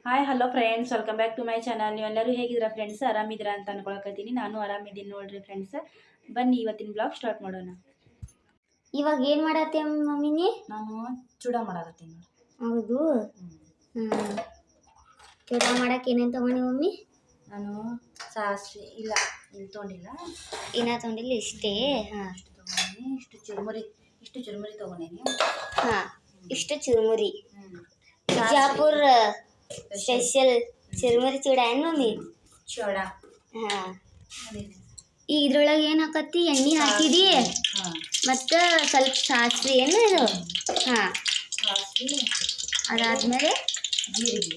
Hi hello friends, welcome back to my channel. ನೀವೆಲ್ಲರೂ ಹೇಗಿದ್ದೀರಾ friends? ಆರಾಮಿದ್ದೀರಾ ಅಂತ ಅನ್ಕೊಳಕತ್ತೀನಿ. ನಾನು ಆರಾಮಿದ್ದೀನಿ ನೋಡ್ರಿ ಫ್ರೆಂಡ್ಸ್. ಬನ್ನಿ ಇವತ್ತಿನ ಬ್ಲಾಗ್ ಸ್ಟಾರ್ಟ್ ಮಾಡೋಣ. ಇವಾಗ ಏನು ಮಾಡತ್ತೆ ಮಮ್ಮಿನಿ? ನಾನು ಚೂಡ ಮಾಡಕತ್ತೀನಿ ನೋಡಿ. ಹೌದು. ಚೂಡ ಮಾಡಕ್ಕೆ ಏನೇನು ತೊಗೊಂಡಿ ಮಮ್ಮಿ? ನಾನು ಸಾಸಿವೆ ಇಲ್ಲ ಇಲ್ಲಿ ತೊಗೊಂಡಿಲ್ಲ, ತೊಗೊಂಡಿಲ್ಲ ಇಷ್ಟೇ. ಹಾಂ, ಇಷ್ಟು ತೊಗೊಂಡಿನಿ. ಇಷ್ಟು ಚುರುಮುರಿ ತೊಗೊಂಡೀನಿ. ಹಾಂ, ಇಷ್ಟು ಚುರುಮುರಿ. ಬಿಜಾಪುರ ಸ್ಪೆಷಲ್ ಚುರುಮುರಿ ಚೂಡ ಏನು ಮಮ್ಮಿ? ಚೂಡ. ಹಾಂ, ಈಗ ಇದ್ರೊಳಗೆ ಏನು ಹಾಕತ್ತಿ? ಎಣ್ಣೆ ಹಾಕಿದಿ ಮತ್ತು ಸ್ವಲ್ಪ ಸಾಸಿವೆ ಏನು ಇದು? ಹಾಂ, ಸಾಸಿವೆ ಅದಾದ್ಮೇಲೆ ಜೀರಿಗೆ.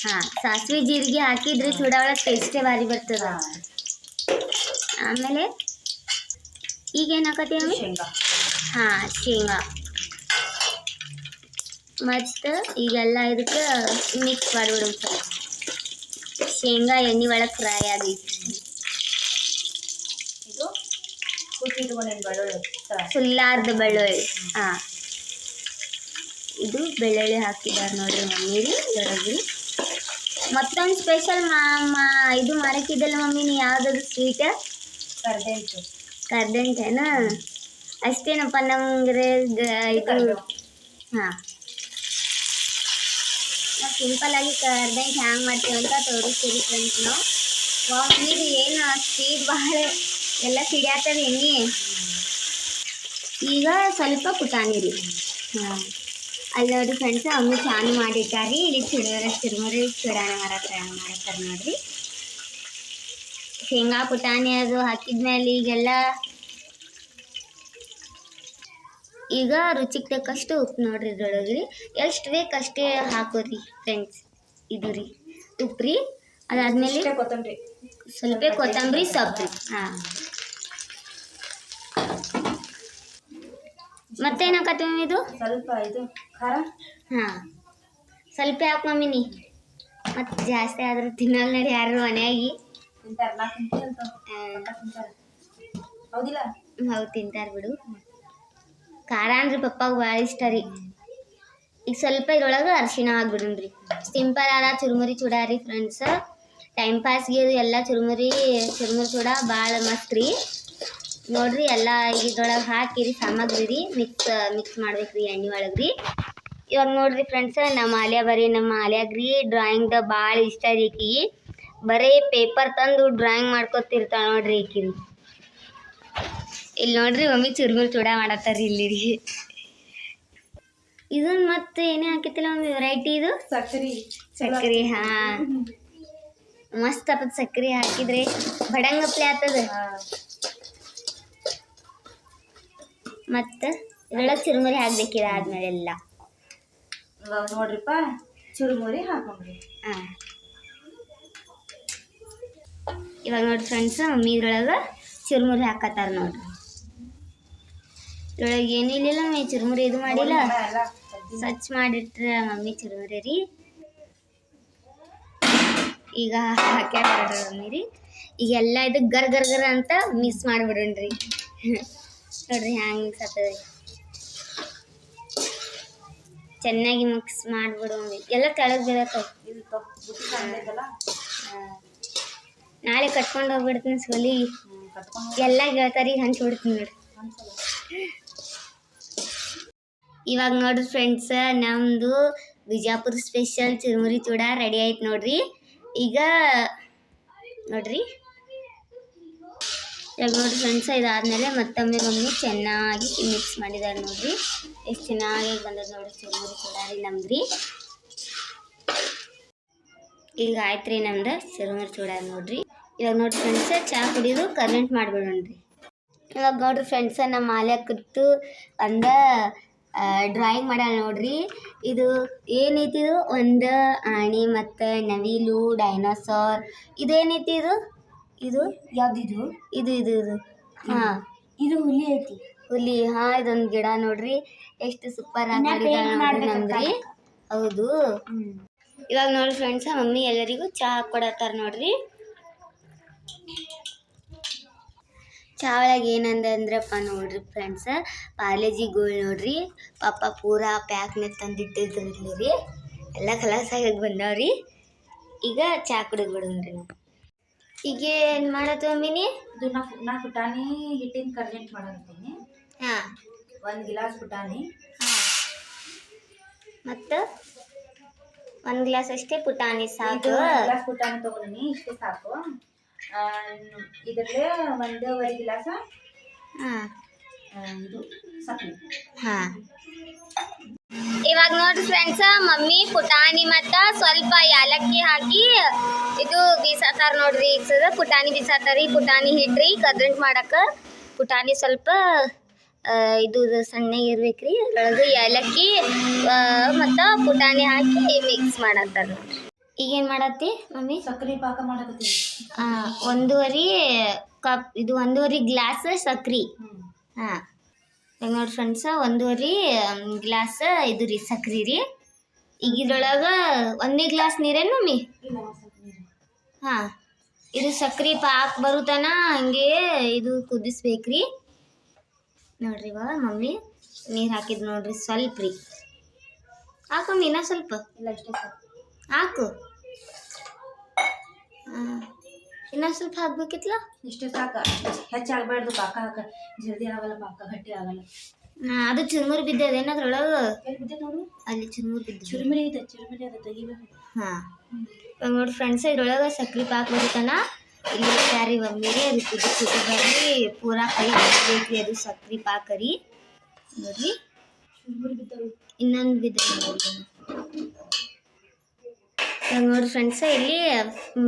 ಹಾಂ, ಸಾಸಿವೆ ಜೀರಿಗೆ ಹಾಕಿದ್ರೆ ಚೂಡ ಒಳಗೆ ಟೇಸ್ಟೇ ಭಾರಿ ಬರ್ತದ. ಆಮೇಲೆ ಈಗೇನು ಹಾಕತ್ತಿ ಮಮ್ಮಿ? ಶೇಂಗಾ. ಹಾಂ, ಶೇಂಗಾ. ಮತ್ತು ಈಗೆಲ್ಲ ಇದಕ್ಕೆ ಮಿಕ್ಸ್ ಮಾಡಿಬಿಡು. ಶೇಂಗಾ ಎಣ್ಣೆ ಒಳಗೆ ಫ್ರೈ ಆಗೈತಿ. ಇದು ಕುಟ್ಟಿಟ್ಕೊಂಡಿನ ಬೆಳ್ಳುಳ್ಳಿ, ಫುಲ್ಲಾರ್ದ ಬೆಳ್ಳುಳ್ಳಿ. ಹಾಂ, ಇದು ಬೆಳ್ಳುಳ್ಳಿ ಹಾಕಿದ್ದಾರೆ ನೋಡ್ರಿ ಮಮ್ಮಿ ಹೊರಗೆ. ಮತ್ತೊಂದು ಸ್ಪೆಷಲ್ ಇದು ಮಾಡಕ್ಕಿದ್ದಲ್ಲ ಮಮ್ಮಿ, ನೀ ಯಾವುದದು ಸ್ವೀಟ್? ಕರ್ದಂಟೇನ? ಅಷ್ಟೇನಪ್ಪ ನಮ್ಗೆ ಇದು. ಹಾಂ, ನಾವು ಸಿಂಪಲ್ಲಾಗಿ ಕರ್ದಂಟು ಹ್ಯಾಂಗೆ ಮಾಡ್ತೀವಿ ಅಂತ ತೋರಿಸ್ತೀವಿ ಫ್ರೆಂಡ್ಸ್ ನಾವು. ಮಮ್ಮಿದು ಏನು ಸ್ವೀಟ್ ಭಾಳ ಎಲ್ಲ ಸಿಡಿಯಾತದ ಎಣ್ಣೆ. ಈಗ ಸ್ವಲ್ಪ ಪುಟಾಣಿ ರೀ. ಹಾಂ, ಅಲ್ಲಿ ನೋಡಿರಿ ಫ್ರೆಂಡ್ಸ್, ಅಮ್ಮಿ ಚಾನು ಮಾಡಿಟ್ಟಾರಿ. ಇಲ್ಲಿ ಚುರುಮುರಿ ಚೂಡಾನ ಮಾಡತ್ತಾರೆ ನೋಡ್ರಿ. ಶೇಂಗಾ ಪುಟಾಣಿ ಅದು ಹಾಕಿದ್ಮೇಲೆ ಈಗ ರುಚಿಗೆ ತಕ್ಕಷ್ಟು ಉಪ್ಪು ನೋಡ್ರಿ ಇದ್ರೊಳಗೆ ರೀ. ಎಷ್ಟು ಬೇಕು ಅಷ್ಟೇ ಹಾಕೋರಿ ಫ್ರೆಂಡ್ಸ್. ಇದು ರೀ ಉಪ್ಪು ರೀ. ಅದಾದ್ಮೇಲೆ ಸ್ವಲ್ಪ ಕೊತ್ತಂಬರಿ ಸೊಪ್ಪು. ಹಾಂ, ಮತ್ತೇನು ಹಾಕತ್ತಿ ಮಮ್ಮಿ ಇದು? ಸ್ವಲ್ಪ ಇದು ಖಾರ. ಹಾಂ, ಸ್ವಲ್ಪ ಯಾಕೆ ಮಮ್ಮಿ ನೀ ಮತ್ತು ಜಾಸ್ತಿ ಆದ್ರೆ ತಿನ್ನಲ್ಲ ನಡಿ ಯಾರು ಮನೆಯಾಗಿ. ಹೌದಿಲ್ಲ? ಹೌದು, ತಿಂತಾರೆ ಬಿಡು. ಖಾರ ಅಂದ್ರೆ ಪಪ್ಪಾಗ ಭಾಳ ಇಷ್ಟ ರೀ. ಈಗ ಸ್ವಲ್ಪ ಇದ್ರೊಳಗೆ ಅರಿಶಿಣ ಹಾಕ್ಬಿಡ್ರಿ. ಸಿಂಪಲ್ ಆದ ಚುರುಮುರಿ ಚೂಡ ರೀ ಫ್ರೆಂಡ್ಸ್. ಟೈಮ್ ಪಾಸ್ಗೆ ಇದು ಎಲ್ಲ ಚುರುಮುರಿ ಚೂಡ ಭಾಳ ಮಸ್ತ್ ರೀ. ನೋಡ್ರಿ, ಎಲ್ಲ ಇದ್ರೊಳಗೆ ಹಾಕಿರಿ ಸಾಮಗ್ರಿ ರೀ. ಮಿಕ್ಸ್ ಮಾಡ್ಬೇಕು ರೀ ಎಣ್ಣೆ ಒಳಗೆ ರೀ. ಇವಾಗ ನೋಡ್ರಿ ಫ್ರೆಂಡ್ಸ್, ನಮ್ಮ ಆಲಿಯಾಗ್ರಿ ಡ್ರಾಯಿಂಗ್ದ ಭಾಳ ಇಷ್ಟ ರೀ ಈಕಿ. ಬರೀ ಪೇಪರ್ ತಂದು ಡ್ರಾಯಿಂಗ್ ಮಾಡ್ಕೊತಿರ್ತಾಳೆ ನೋಡ್ರಿ ಈಕಿ. ಇಲ್ಲಿ ನೋಡ್ರಿ ಮಮ್ಮಿ ಚುರುಮುರಿ ಚೂಡ ಮಾಡತ್ತಾರ್ರಿ ಇಲ್ಲಿ ರೀ. ಇದನ್ನ ಮತ್ತೆ ಏನೇ ಹಾಕಿತ್ತಿಲ್ಲ ಮಮ್ಮಿ ವೆರೈಟಿ? ಇದು ಸಕ್ಕರೆ. ಹಾಂ, ಮಸ್ತ್ ಆಪದ. ಸಕ್ಕರೆ ಹಾಕಿದ್ರೆ ಬಡಂಗಪ್ಲೆ ಆಗ್ತದ. ಮತ್ತು ಇದ್ರೊಳಗೆ ಚುರುಮುರಿ ಹಾಕ್ಬೇಕಿದೆ ಆದ್ಮೇಲೆ ಎಲ್ಲ. ನೋಡ್ರಿಪ್ಪ, ಚುರುಮುರಿ ಹಾಕೊಂಡ್ರಿ. ಹಾಂ, ಇವಾಗ ನೋಡ್ರಿ ಫ್ರೆಂಡ್ಸ್, ಮಮ್ಮಿ ಇದ್ರೊಳಗೆ ಚುರುಮುರಿ ಹಾಕತ್ತಾರ ನೋಡ್ರಿ. ಇದ್ರೊಳಗೆ ಏನಿಲ್ಲ ಮಮ್ಮಿ, ಚುರುಮುರಿ ಇದು ಮಾಡಿಲ್ಲ, ಸ್ವಚ್ಛ ಮಾಡಿಟ್ರೆ ಮಮ್ಮಿ ಚುರುಮುರಿ ರೀ. ಈಗ ಹಾಕ್ಯಾರ ಮಮ್ಮಿ ರೀ. ಈಗೆಲ್ಲ ಇದು ಗರ್ ಅಂತ ಮಿಕ್ಸ್ ಮಾಡಿಬಿಡ್ರಿ. ನೋಡ್ರಿ ಹ್ಯಾಂಗೆ ಮಿಕ್ಸ್ ಆಗ್ತದೆ. ಚೆನ್ನಾಗಿ ಮಿಕ್ಸ್ ಮಾಡಿಬಿಡು ಮಮ್ಮಿ. ಎಲ್ಲ ಕೆಳಗೆ ಬೀಳತ್ತವ. ನಾಳೆ ಕಟ್ಕೊಂಡು ಹೋಗ್ಬಿಡ್ತೀನಿ ಸೊಲಿ. ಎಲ್ಲ ಗೆಳತಾರಿಗೆ ಹಂಚ್ಬಿಡ್ತೀನಿ ನೋಡ್ರಿ. ಇವಾಗ ನೋಡ್ರಿ ಫ್ರೆಂಡ್ಸ್, ನಮ್ಮದು ಬಿಜಾಪುರ ಸ್ಪೆಷಲ್ ಚುರುಮುರಿ ಚೂಡ ರೆಡಿ ಆಯ್ತು ನೋಡ್ರಿ. ಈಗ ನೋಡ್ರಿ ಫ್ರೆಂಡ್ಸ್, ಇದಾದ್ಮೇಲೆ ಮತ್ತೊಮ್ಮೆ ಮಮ್ಮಿ ಚೆನ್ನಾಗಿ ಮಿಕ್ಸ್ ಮಾಡಿದ್ದಾರೆ ನೋಡ್ರಿ. ಎಷ್ಟು ಚೆನ್ನಾಗಿ ಬಂದದ ನೋಡ್ರಿ ಚುರುಮುರಿ ಚೂಡ ರೀ ನಮ್ದು. ಈಗ ಆಯ್ತು ರೀ ನಮ್ದು ಚುರುಮುರಿ ಚೂಡ ನೋಡ್ರಿ. ಇವಾಗ ನೋಡ್ರಿ ಫ್ರೆಂಡ್ಸ್, ಚಹಾ ಕುಡಿಯೋದು ಕಮೆಂಟ್ ಮಾಡಿಬಿಡೋಣ್ರಿ. ಇವಾಗ ನೋಡ್ರಿ ಫ್ರೆಂಡ್ಸ್, ನಮ್ಮ ಮಾಲ್ಯಾಕಟ್ಟು ಡ್ರಾಯಿಂಗ್ ಮಾಡ್ಯಾಳ ನೋಡ್ರಿ. ಇದು ಏನೈತಿ? ಇದು ಒಂದು ಆಣಿ ಮತ್ತು ನವಿಲು, ಡೈನೋಸಾರ್. ಇದೇನೈತಿ? ಇದು ಯಾವ್ದಿದು? ಇದು ಹಾಂ, ಇದು ಹುಲಿ ಐತಿ. ಹುಲಿ. ಹಾಂ, ಇದೊಂದು ಗಿಡ ನೋಡ್ರಿ. ಎಷ್ಟು ಸೂಪರ್ ಆಗಿ ಮಾಡಿದಾಳೆ ನಮ್ದ್ರಿ. ಹೌದು. ಇವಾಗ ನೋಡ್ರಿ ಫ್ರೆಂಡ್ಸ್, ಮಮ್ಮಿ ಎಲ್ಲರಿಗೂ ಚಹಾ ಕೊಡತ್ತಾರ ನೋಡ್ರಿ. ಚಹಾ ಒಳಗೆ ಏನಂದ್ರಪ್ಪ ನೋಡ್ರಿ ಫ್ರೆಂಡ್ಸ್, ಪಾರ್ಲೆಜಿ ಗೋಲ್ಡ್ ನೋಡ್ರಿ. ಪಾಪ ಪೂರಾ ಪ್ಯಾಕ್ನ ತಂದಿಟ್ಟಿದ್ರಿ ರೀ. ಎಲ್ಲ ಕಲಸಾಗಿ ಬಂದಾವ್ರಿ. ಈಗ ಚಾ ಕುಡಿದು ಬಿಡೋಣ್ರಿ ನಾವು. ಈಗ ಏನು ಮಾಡತ್ತೀವಿ ಮಮ್ಮಿನಿ? ಇದು ನಾ ಪುಟಾಣಿ ಹಿಟ್ಟಿನ ಕರ್ಜೆಂಟ್ ಮಾಡಕತ್ತೀನಿ. ಹಾಂ, 1 ಗಿಲಾಸ್ ಪುಟಾಣಿ. ಹಾಂ, ಮತ್ತು 1 ಗ್ಲಾಸ್ ಅಷ್ಟೇ ಪುಟಾಣಿ ಸಾಕು. 1 ಗ್ಲಾಸ್ ಪುಟಾಣಿ ತೊಗೊಂಡಿನಿ, ಇಷ್ಟೇ ಸಾಕು. ಇದರಲ್ಲೇ 1.5 ಗಿಲಾಸ ಹಾಂ, ಇದು ಸಕ್ಕರೆ. ಹಾಂ. ಇವಾಗ ನೋಡ್ರಿ ಫ್ರೆಂಡ್ಸ, ಮಮ್ಮಿ ಪುಟಾಣಿ ಮತ್ತು ಸ್ವಲ್ಪ ಏಲಕ್ಕಿ ಹಾಕಿ ಇದು ಬೀಸಾತಾರ ನೋಡ್ರಿ. ಈಗ ಪುಟಾಣಿ ಬೀಸಾತಾರಿ. ಪುಟಾಣಿ ಹಿಟ್ರಿ ಕರ್ದಂಟ್ ಮಾಡಕ್ಕೆ. ಪುಟಾಣಿ ಸ್ವಲ್ಪ ಇದು ಸಣ್ಣ ಇರ್ಬೇಕ್ರಿ. ಅದ್ರೊಳಗೆ ಏಲಕ್ಕಿ ಮತ್ತು ಪುಟಾಣಿ ಹಾಕಿ ಮಿಕ್ಸ್ ಮಾಡತ್ತಾರ ನೋಡ್ರಿ. ಈಗೇನು ಮಾಡತ್ತಿ ಮಮ್ಮಿ? ಸಕ್ಕರೆ ಪಾಕ ಮಾಡಕತ್ತೀನಿ. 1.5 ಕಪ್ ಇದು 1.5 ಗ್ಲಾಸ್ ಸಕ್ರೆ. ಹಾಂ, ನೋಡ್ರಿ ಫ್ರೆಂಡ್ಸ, 1.5 ಗ್ಲಾಸ್ ಇದು ರೀ ಸಕ್ರೆ ರೀ. ಈಗ ಇದ್ರೊಳಗೆ 1 ಗ್ಲಾಸ್ ನೀರೇನು ಮಮ್ಮಿ? ಹಾಂ, ಇದು ಸಕ್ರೆ ಪಾಕ ಬರುತ್ತಾನ ಹಂಗೆ ಇದು ಕುದಿಸ್ಬೇಕ್ರಿ ನೋಡ್ರಿ. ಇವಾಗ ಮಮ್ಮಿ ನೀರು ಹಾಕಿದ್ ನೋಡ್ರಿ ಸ್ವಲ್ಪ ರೀ. ಹಾಕಮ್ಮಿ ಇನ್ನೂ ಸ್ವಲ್ಪ. ಇಲ್ಲ, ಇಷ್ಟೇ ಸಾಕು. ಹಾಕು. ಹಾಂ, ಇನ್ನೊಂದು ಸ್ವಲ್ಪ ಹಾಕ್ಬೇಕಿತ್ತಲ್ಲ? ಇಷ್ಟೇ ಸಾಕು. ಹೆಚ್ಚಾಗಬಾರ್ದು ಪಾಕ. ಜಲ್ದಿ ಆಗಲ್ಲ ಪಾಕ, ಗಟ್ಟಿ ಆಗಲ್ಲ. ಅದು ಚುರುಮುರಿ ಬಿದ್ದದೇನು ಅದ್ರೊಳಗೆ? ಎಲ್ಲಿ ಬಿದ್ದೆ ನೋಡು, ಅಲ್ಲಿ ಚುರುಮುರಿ ಬಿದ್ದು. ಚುರುಮುರಿ ಇದೆ, ಚುರುಮುರಿ ಅದು ತೆಗಿಬೇಕು. ಹಾಂ, ಇವಾಗ ನೋಡಿ ಫ್ರೆಂಡ್ಸ್, ಇದ್ರೊಳಗೆ ಸಕ್ರೆ ಪಾಕ ಬರುತ್ತಾನ. ಇಲ್ಲಿ ಯಾರಿ ಮಮ್ಮಿಗೆ ಅದು ಕುದಿ ಬರ್ರಿ ಪೂರಾ ಕೈ ಬೇಕ್ರಿ. ಅದು ಸಕ್ರೆ ಪಾಕ ರೀ ನೋಡ್ರಿ. ಚುರುಮುರಿ ಬಿದ್ದವು. ಇನ್ನೊಂದು ಬಿದ್ದ ನೋಡಿ ಫ್ರೆಂಡ್ಸ. ಇಲ್ಲಿ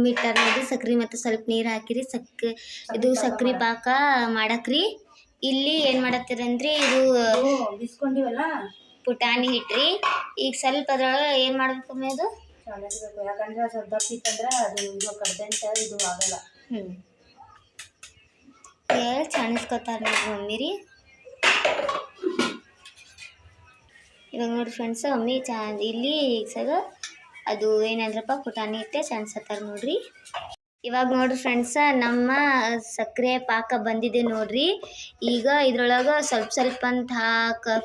ಮಿಟ್ಟಾರ ನೋಡಿ ಸಕ್ರೆ ಮತ್ತು ಸ್ವಲ್ಪ ನೀರು ಹಾಕಿರಿ. ಇದು ಸಕ್ರೆ ಪಾಕ ಮಾಡಕ್ರಿ. ಇಲ್ಲಿ ಏನು ಮಾಡತ್ತೀರಂದ್ರಿ, ಇದು ಬಿಸ್ಕೊಂಡಿವಲ್ಲ ಪುಟಾಣಿ ಹಿಟ್ರಿ. ಈಗ ಸ್ವಲ್ಪ ಅದ್ರೊಳಗೆ ಏನು ಮಾಡ್ಬೇಕಮ್ಮಿ? ಅದು ಚಾಲಿಸ್ಬೇಕು. ಯಾಕಂದ್ರೆ ಸ್ವಲ್ಪ ದಪ್ಪಿತ್ತಂದ್ರೆ ಅದು ಇದು ಕಡ್ದಂಟ ಇದು ಆಗಲ್ಲ. ಚಾಣಿಸ್ಕೊತಾರ ನೋಡ್ರಿ ಮಮ್ಮಿ ರೀ. ಇವಾಗ ನೋಡಿ ಫ್ರೆಂಡ್ಸ, ಮಮ್ಮಿ ಇಲ್ಲಿ ಸಗ ಅದು ಏನಂದ್ರಪ್ಪ ಪುಟಾಣಿ ಹಿಟ್ಟೆ ಚಾಣಿಸತ್ತಾರ ನೋಡ್ರಿ. ಇವಾಗ ನೋಡ್ರಿ ಫ್ರೆಂಡ್ಸ, ನಮ್ಮ ಸಕ್ಕರೆ ಪಾಕ ಬಂದಿದೆ ನೋಡ್ರಿ. ಈಗ ಇದ್ರೊಳಗೆ ಸ್ವಲ್ಪ ಅಂತ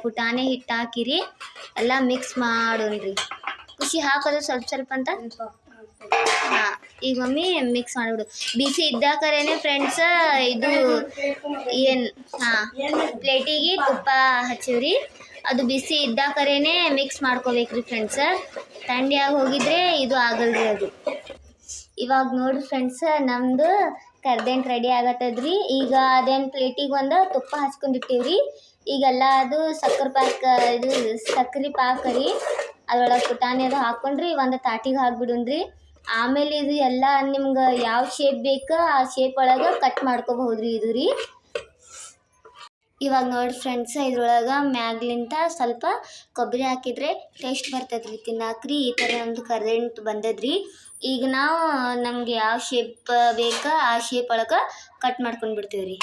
ಪುಟಾಣಿ ಹಿಟ್ಟು ಹಾಕಿರಿ. ಎಲ್ಲ ಮಿಕ್ಸ್ ಮಾಡೋಣ್ರಿ. ಖುಷಿ ಹಾಕೋದು ಸ್ವಲ್ಪ ಅಂತ. ಹಾಂ, ಈಗ ಮಮ್ಮಿ ಮಿಕ್ಸ್ ಮಾಡಿಬಿಡು. ಬಿಸಿ ಇದ್ದಾಕರೇನೆ ಫ್ರೆಂಡ್ಸ ಇದು ಏನು, ಹಾಂ, ಪ್ಲೇಟಿಗೆ ತುಪ್ಪ ಹಚ್ಚಿವ್ರಿ. ಅದು ಬಿಸಿ ಇದ್ದಾಕರೇನೆ ಮಿಕ್ಸ್ ಮಾಡ್ಕೋಬೇಕ್ರಿ ಫ್ರೆಂಡ್ಸ. ಥಂಡಿಯಾಗಿ ಹೋಗಿದ್ರೆ ಇದು ಆಗಲ್ರಿ ಅದು. ಇವಾಗ ನೋಡ್ರಿ ಫ್ರೆಂಡ್ಸ, ನಮ್ಮದು ಕರ್ದಂಟ್ ರೆಡಿ ಆಗತ್ತದ್ರಿ. ಈಗ ಅದೇನು ಪ್ಲೇಟಿಗೆ ಒಂದು ತುಪ್ಪ ಹಚ್ಕೊಂಡಿಟ್ಟಿವ್ರಿ. ಈಗೆಲ್ಲ ಅದು ಸಕ್ಕರೆ ಪಾಕ, ಇದು ಸಕ್ರೆ ಪಾಕ ರೀ. ಅದ್ರೊಳಗೆ ಪುಟಾಣಿ ಅದು ಹಾಕ್ಕೊಂಡ್ರಿ ಒಂದು ತಾಟಿಗೆ ಹಾಕ್ಬಿಡುನ್ರಿ. ಆಮೇಲೆ ಇದು ಎಲ್ಲ ನಿಮ್ಗೆ ಯಾವ ಶೇಪ್ ಬೇಕು ಆ ಶೇಪ್ ಒಳಗೆ ಕಟ್ ಮಾಡ್ಕೋಬಹುದ್ರಿ ಇದು ರೀ. ಇವಾಗ ನೋಡಿ ಫ್ರೆಂಡ್ಸ, ಇದ್ರೊಳಗೆ ಮ್ಯಾಗ್ಲಿಂತ ಸ್ವಲ್ಪ ಕೊಬ್ಬರಿ ಹಾಕಿದರೆ ಟೇಸ್ಟ್ ಬರ್ತದ್ರಿ ತಿನ್ನಾಕ್ರಿ. ಈ ಥರ ನಮ್ಮದು ಕರ್ದಂಟ್ ಬಂದದ್ರಿ. ಈಗ ನಾವು ನಮ್ಗೆ ಯಾವ ಶೇಪ್ ಬೇಕಾ ಆ ಶೇಪ್ ಒಳಗೆ ಕಟ್ ಮಾಡ್ಕೊಂಡು ಬಿಡ್ತೀವಿ ರೀ.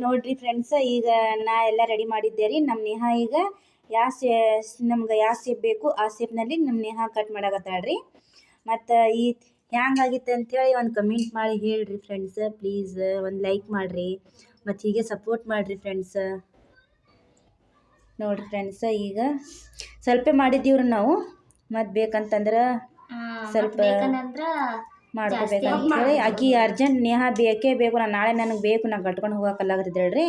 ನೋಡ್ರಿ ಫ್ರೆಂಡ್ಸ, ಈಗ ನಾ ಎಲ್ಲ ರೆಡಿ ಮಾಡಿದ್ದೆ ರೀ. ನಮ್ಮ ನೇಹಾ ಈಗ ನಮ್ಗೆ ಯಾವ ಶೇಪ್ ಬೇಕು ಆ ಶೇಪ್ನಲ್ಲಿ ನಮ್ಮ ನೇಹಾ ಕಟ್ ಮಾಡಕತ್ತಾಳ್ರಿ. ಮತ್ತು ಈ ಹ್ಯಾಂಗಾಗಿತ್ತು ಅಂಥೇಳಿ ಒಂದು ಕಮೆಂಟ್ ಮಾಡಿ ಹೇಳ್ರಿ ಫ್ರೆಂಡ್ಸ. ಪ್ಲೀಸ್ ಒಂದು ಲೈಕ್ ಮಾಡಿರಿ ಮತ್ತು ಹೀಗೆ ಸಪೋರ್ಟ್ ಮಾಡಿರಿ ಫ್ರೆಂಡ್ಸ. ನೋಡಿರಿ ಫ್ರೆಂಡ್ಸ, ಈಗ ಸ್ವಲ್ಪ ಮಾಡಿದ್ದೀವ್ರಿ ನಾವು. ಮತ್ತು ಬೇಕಂತಂದ್ರೆ ಸ್ವಲ್ಪ ಮಾಡ್ಕೋಬೇಕಂತ ಹೇಳಿ ಆಕಿ ಅರ್ಜೆಂಟ್ ನೇಹಾ ಬೇಕೇ ಬೇಕು, ನಾನು ನಾಳೆ ನನಗೆ ಬೇಕು, ನಾನು ಕಟ್ಕೊಂಡು ಹೋಗೋಕಲ್ಲಾಗತ್ತಿದ್ದೇಳ್ರಿ.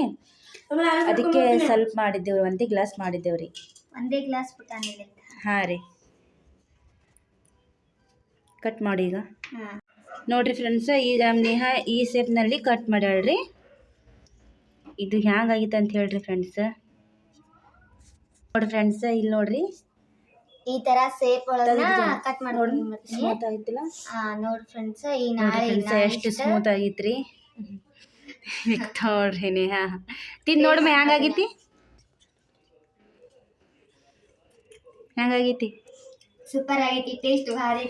ಅದಕ್ಕೆ ಸ್ವಲ್ಪ ಮಾಡಿದ್ದೇವ್ರಿ, 1 ಗ್ಲಾಸ್ ಮಾಡಿದ್ದೇವ್ರಿ. 1 ಗ್ಲಾಸ್ ಪುಟಾಣಿ. ಹಾಂ ರೀ, ಕಟ್ ಮಾಡಿ ಈಗ. ನೋಡಿರಿ ಫ್ರೆಂಡ್ಸ, ಈಗ ನೇಹಾ ಈ ಶೇಪ್ನಲ್ಲಿ ಕಟ್ ಮಾಡ್ಯಾಳ್ರಿ. ಇದು ಹ್ಯಾಂಗಾಗಿತ್ತು ಅಂತ ಹೇಳ್ರಿ ಫ್ರೆಂಡ್ಸ. ನೋಡಿರಿ ಫ್ರೆಂಡ್ಸ, ಇಲ್ಲಿ ನೋಡ್ರಿ ಈ ಥರ ಶೇಪ್ ಒಳಗೆ ಕಟ್ ಮಾಡಿ ಸ್ಮೂತ್ ಆಗಿತ್ತಿಲ್ಲ. ನೋಡಿ ಫ್ರೆಂಡ್ಸ, ಈ ಫ್ರೆಂಡ್ಸ ಎಷ್ಟು ಸ್ಮೂತ್ ಆಗಿತ್ರಿ. ನೋಡ್ರಿ ನೇಹಾ ತಿಂದು ನೋಡಮ್ಮ ಹ್ಯಾಂಗಾಗೈತಿ. ಸೂಪರ್ ಆಗೈತಿ, ಟೇಸ್ಟ್ ಭಾರಿ.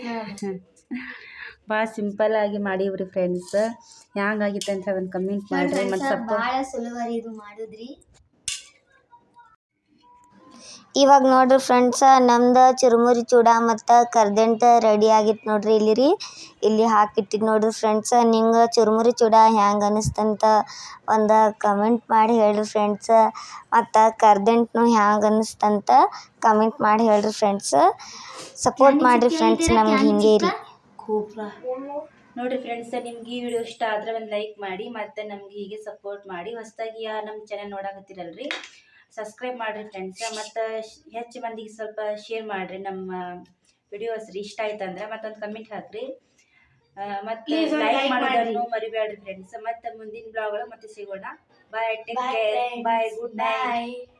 ಭಾಳ ಸಿಂಪಲ್ ಆಗಿ ಮಾಡೀವ್ರಿ ಫ್ರೆಂಡ್ಸ್. ಹ್ಯಾಂಗಾಗಿತ್ತು ಅಂತ ಒಂದು ಕಮೆಂಟ್ ಮಾಡಿರಿ. ಮತ್ತು ಭಾಳ ಸುಲಭ ಇದು ಮಾಡೋದ್ರಿ. ಇವಾಗ ನೋಡ್ರಿ ಫ್ರೆಂಡ್ಸ, ನಮ್ದು ಚುರುಮುರಿ ಚೂಡ ಮತ್ತು ಕರ್ದಂಟು ರೆಡಿ ಆಗಿತ್ತು ನೋಡ್ರಿ. ಇಲ್ಲಿ ರೀ, ಇಲ್ಲಿ ಹಾಕಿಟ್ಟಿದ್ದು ನೋಡ್ರಿ ಫ್ರೆಂಡ್ಸ. ನಿಂಗೆ ಚುರುಮುರಿ ಚೂಡ ಹ್ಯಾಂಗೆ ಅನ್ನಿಸ್ತಂತ ಒಂದು ಕಮೆಂಟ್ ಮಾಡಿ ಹೇಳ್ರಿ ಫ್ರೆಂಡ್ಸ. ಮತ್ತು ಕರ್ದಂಟು ಹ್ಯಾಂಗೆ ಅನ್ನಿಸ್ತಂತ ಕಮೆಂಟ್ ಮಾಡಿ ಹೇಳ್ರಿ ಫ್ರೆಂಡ್ಸ. ಸಪೋರ್ಟ್ ಮಾಡಿರಿ ಫ್ರೆಂಡ್ಸ್, ನಮ್ಗೆ ಹಿಂಗೆ ರೀ. ಕೂಪ್ರ ನೋಡಿರಿ ಫ್ರೆಂಡ್ಸ್, ನಿಮ್ಗೆ ಈ ವಿಡಿಯೋ ಇಷ್ಟ ಆದರೆ ಒಂದು ಲೈಕ್ ಮಾಡಿ, ಮತ್ತು ನಮ್ಗೆ ಹೀಗೆ ಸಪೋರ್ಟ್ ಮಾಡಿ. ಹೊಸದಾಗಿ ನಮ್ಮ ಚಾನಲ್ ನೋಡಕತ್ತೀರಲ್ರಿ, ಸಬ್ಸ್ಕ್ರೈಬ್ ಮಾಡಿರಿ ಫ್ರೆಂಡ್ಸ್. ಮತ್ತು ಹೆಚ್ಚು ಮಂದಿಗೆ ಸ್ವಲ್ಪ ಶೇರ್ ಮಾಡಿರಿ ನಮ್ಮ ವಿಡಿಯೋಸ್ ರೀ. ಇಷ್ಟ ಆಯ್ತಂದ್ರೆ ಮತ್ತೊಂದು ಕಮೆಂಟ್ ಹಾಕ್ರಿ, ಮತ್ತು ಲೈಕ್ ಮಾಡೋದನ್ನು ಮರಿಬೇಡ್ರಿ ಫ್ರೆಂಡ್ಸ್. ಮತ್ತು ಮುಂದಿನ ಬ್ಲಾಗ್ ಒಳಗೆ ಮತ್ತೆ ಸಿಗೋಣ. ಬಾಯ್, ಟೇಕ್ ಕೇರ್, ಬಾಯ್, ಗುಡ್ ನೈಟ್.